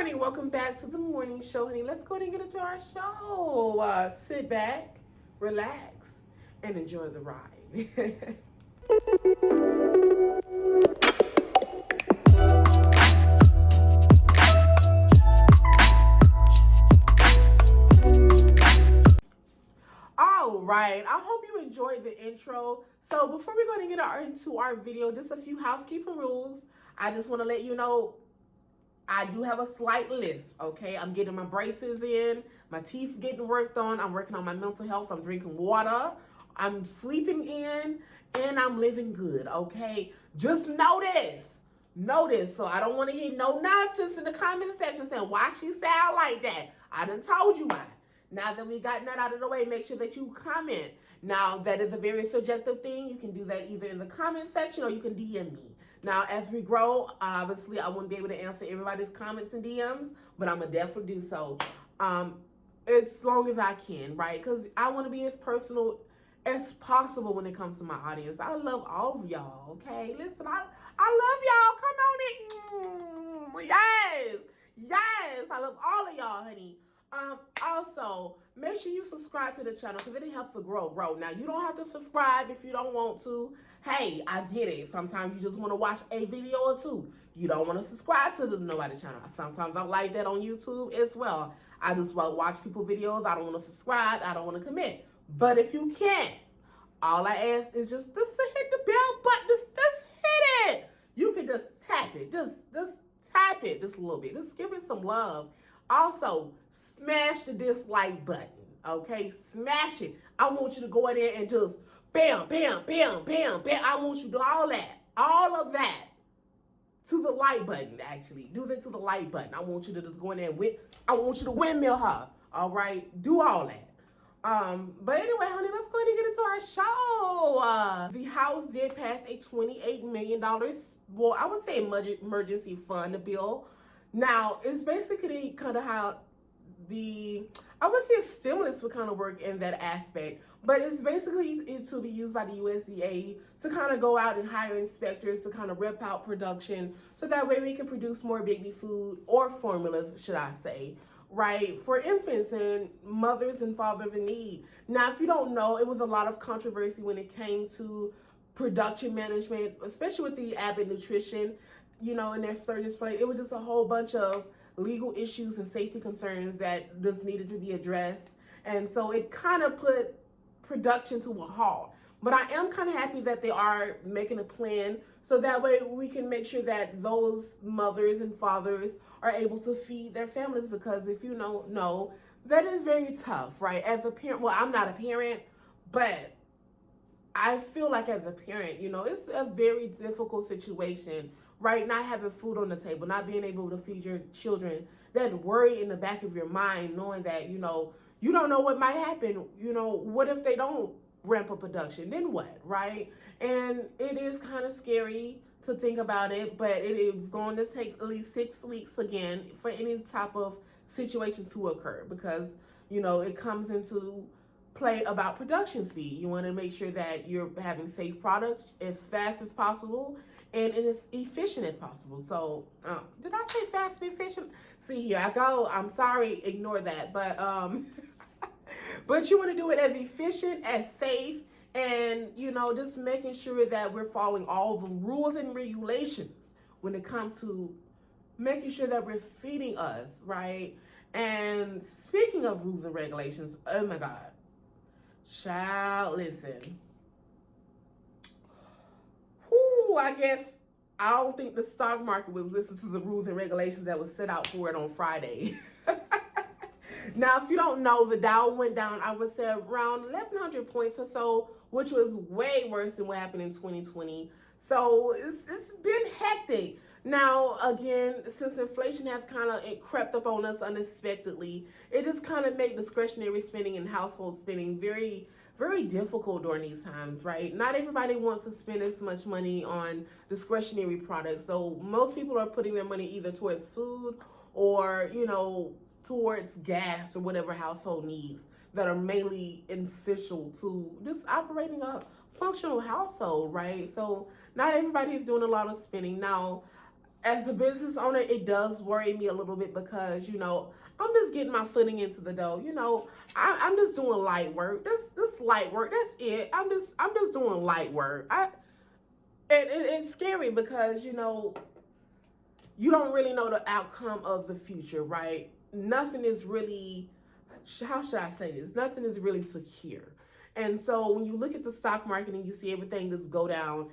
honey, welcome back to the morning show, honey. Let's go ahead and get into our show. Sit back, relax, and enjoy the ride. All right, I hope you enjoyed the intro. So before we go and get into our video, just a few housekeeping rules. I just want to let you know I do have a slight lisp, okay? I'm getting my braces in, my teeth getting worked on, I'm working on my mental health, I'm drinking water, I'm sleeping in, and I'm living good, okay? Just notice. So I don't want to hear no nonsense in the comment section saying, why she sound like that? I done told you why. Now that we gotten that out of the way, make sure that you comment. Now, that is a very subjective thing. You can do that either in the comment section or you can DM me. Now, as we grow, obviously, I wouldn't be able to answer everybody's comments and DMs, but I'm going to definitely do so as long as I can, right? Because I want to be as personal as possible when it comes to my audience. I love all of y'all, okay? Listen, I love y'all. Come on in. Yes. I love all of y'all, honey. Also, make sure you subscribe to the channel because it helps to grow. Now, you don't have to subscribe if you don't want to. Hey, I get it. Sometimes you just want to watch a video or two. You don't want to subscribe to the Nobody channel. Sometimes I like that on YouTube as well. I just watch people videos. I don't want to subscribe. I don't want to commit. But if you can't, all I ask is just to hit the bell button. Just hit it. You can just tap it. Just tap it just a little bit. Just give it some love. Also, smash the dislike button, okay? Smash it. I want you to go in there and just bam. I want you to do all of that to the like button, actually. Do that to the like button. I want you to just go in there and I want you to windmill her, all right? Do all that. But anyway, honey, let's go ahead and get into our show. The House did pass a $28 million, well, I would say emergency fund bill. Now, it's basically kind of how I would say stimulus would kind of work in that aspect, but it's basically to be used by the USDA to kind of go out and hire inspectors to kind of rep out production so that way we can produce more baby food or formulas, should I say, right, for infants and mothers and fathers in need. Now, if you don't know, it was a lot of controversy when it came to production management, especially with the Abbott Nutrition, in their sturgis plate. It was just a whole bunch of legal issues and safety concerns that just needed to be addressed. And so it kind of put production to a halt. But I am kind of happy that they are making a plan so that way we can make sure that those mothers and fathers are able to feed their families, because if you don't know, that is very tough, right? As a parent, well, I'm not a parent, but I feel like as a parent, it's a very difficult situation, right? Not having food on the table, not being able to feed your children, that worry in the back of your mind, knowing that, you don't know what might happen. What if they don't ramp up production? Then what, right? And it is kind of scary to think about it, but it is going to take at least 6 weeks again for any type of situation to occur, because, it comes into play about production speed. You want to make sure that you're having safe products as fast as possible and as efficient as possible. So, did I say fast and efficient? See, here I go. I'm sorry, ignore that. But but you want to do it as efficient, as safe, and just making sure that we're following all the rules and regulations when it comes to making sure that we're feeding us, right? And speaking of rules and regulations, oh my God. Child, listen. I guess I don't think the stock market was listening to the rules and regulations that was set out for it on Friday. Now, if you don't know, the Dow went down, I would say around 1,100 points or so, which was way worse than what happened in 2020. So it's been hectic. Now, again, since inflation has kind of crept up on us unexpectedly, it just kind of made discretionary spending and household spending very, very difficult during these times, right? Not everybody wants to spend as much money on discretionary products. So most people are putting their money either towards food or, towards gas or whatever household needs that are mainly essential to just operating a functional household, right? So not everybody is doing a lot of spending. Now, as a business owner, it does worry me a little bit because, I'm just getting my footing into the dough. I'm just doing light work. This light work. That's it. I'm just doing light work. It's scary because, you don't really know the outcome of the future, right? Nothing is really, how should I say this? Nothing is really secure. And so when you look at the stock market and you see everything just go down,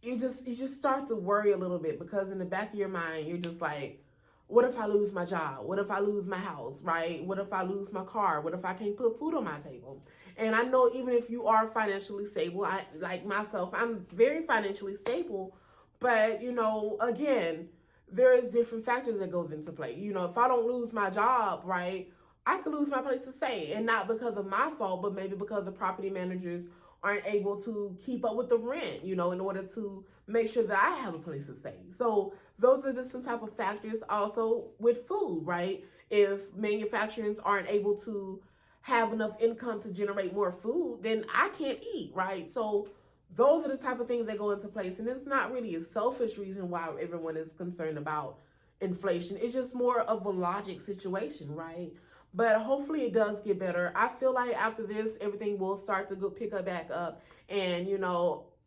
you just start to worry a little bit because in the back of your mind, you're just like, what if I lose my job? What if I lose my house, right? What if I lose my car? What if I can't put food on my table? And I know even if you are financially stable, I like myself, I'm very financially stable, but again, there is different factors that goes into play. If I don't lose my job, right, I could lose my place to stay, and not because of my fault, but maybe because the property managers aren't able to keep up with the rent, in order to make sure that I have a place to stay. So those are just some type of factors. Also with food, right? If manufacturers aren't able to have enough income to generate more food, then I can't eat, right? So those are the type of things that go into place. And it's not really a selfish reason why everyone is concerned about inflation. It's just more of a logic situation, right? But hopefully it does get better. I feel like after this, everything will start to go pick up back up. And,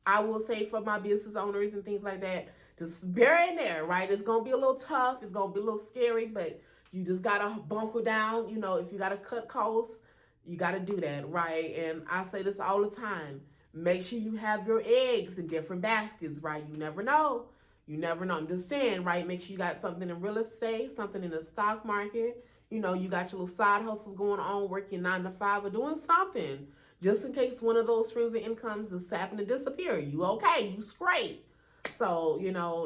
I will say for my business owners and things like that, just bear in there, right? It's going to be a little tough. It's going to be a little scary, but you just got to bunker down. If you got to cut costs, you got to do that, right? And I say this all the time. Make sure you have your eggs in different baskets, right? You never know. You never know. I'm just saying, right? Make sure you got something in real estate, something in the stock market. You got your little side hustles going on, working 9 to 5 or doing something. Just in case one of those streams of incomes is happen to disappear. You okay, you straight. So,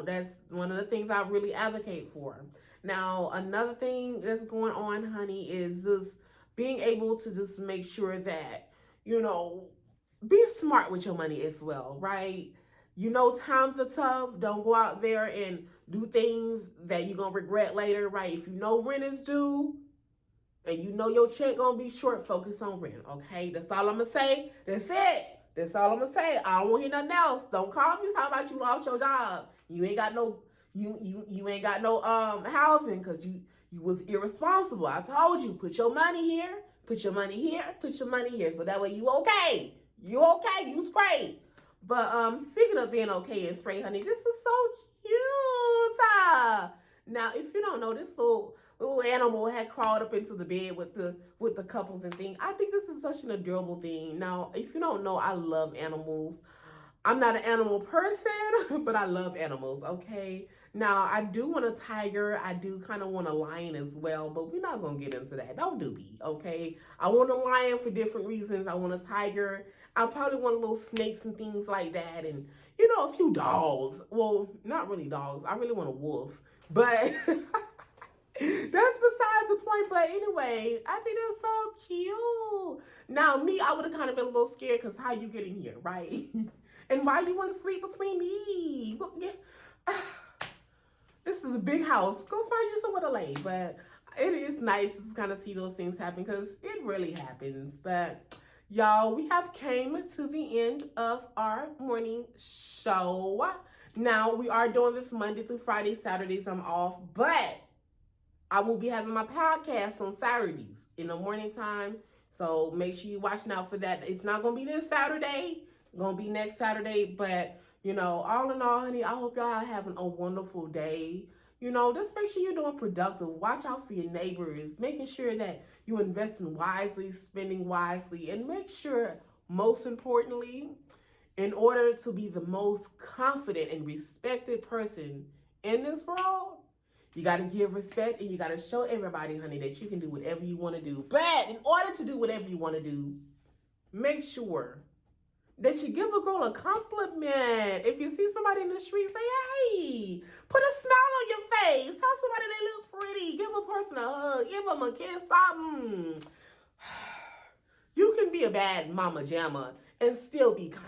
that's one of the things I really advocate for. Now, another thing that's going on, honey, is just being able to just make sure that, be smart with your money as well, right? Times are tough. Don't go out there and do things that you're going to regret later, right? If you know rent is due and you know your check going to be short, focus on rent, okay? That's all I'm going to say. That's it. That's all I'm going to say. I don't want to hear nothing else. Don't call me talking about you lost your job. You ain't got no you ain't got no housing because you was irresponsible. I told you, put your money here, put your money here, put your money here. So that way you okay. You okay, you straight. But speaking of being okay and straight, honey, this is so cute. Now, if you don't know, this little animal had crawled up into the bed with the couples and things. I think this is such an adorable thing. Now, if you don't know, I love animals. I'm not an animal person, but I love animals, okay? Now, I do want a tiger. I do kind of want a lion as well, but we're not going to get into that. Don't do me, okay? I want a lion for different reasons. I want a tiger. I probably want little snakes and things like that, and, a few dogs. Well, not really dogs. I really want a wolf, but that's beside the point. But anyway, I think that's so cute. Now, me, I would have kind of been a little scared because how you get in here, right? And why you want to sleep between me? This is a big house. Go find you somewhere to lay. But it is nice to kind of see those things happen because it really happens. But y'all, we have came to the end of our morning show. Now, we are doing this Monday through Friday. Saturdays I'm off. But I will be having my podcast on Saturdays in the morning time. So make sure you're watching out for that. It's not going to be this Saturday. It's going to be next Saturday. But, all in all, honey, I hope y'all are having a wonderful day. Just make sure you're doing productive. Watch out for your neighbors. Making sure that you're investing wisely, spending wisely. And make sure, most importantly, in order to be the most confident and respected person in this world, you got to give respect and you got to show everybody, honey, that you can do whatever you want to do. But in order to do whatever you want to do, make sure that you give a girl a compliment. If you see somebody in the street, say, hey, put a smile on your face. Tell somebody they look pretty. Give a person a hug. Give them a kiss, something. You can be a bad mama jamma and still be kind,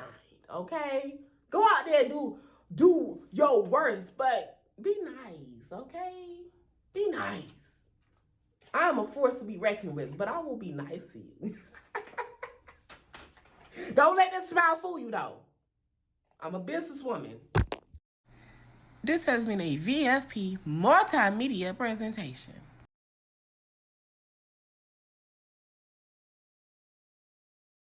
okay? Go out there and do your worst, but be nice, okay? Be nice. I'm a force to be reckoned with, but I will be nice to you. Don't let that smile fool you, though. I'm a businesswoman. This has been a VFP multimedia presentation.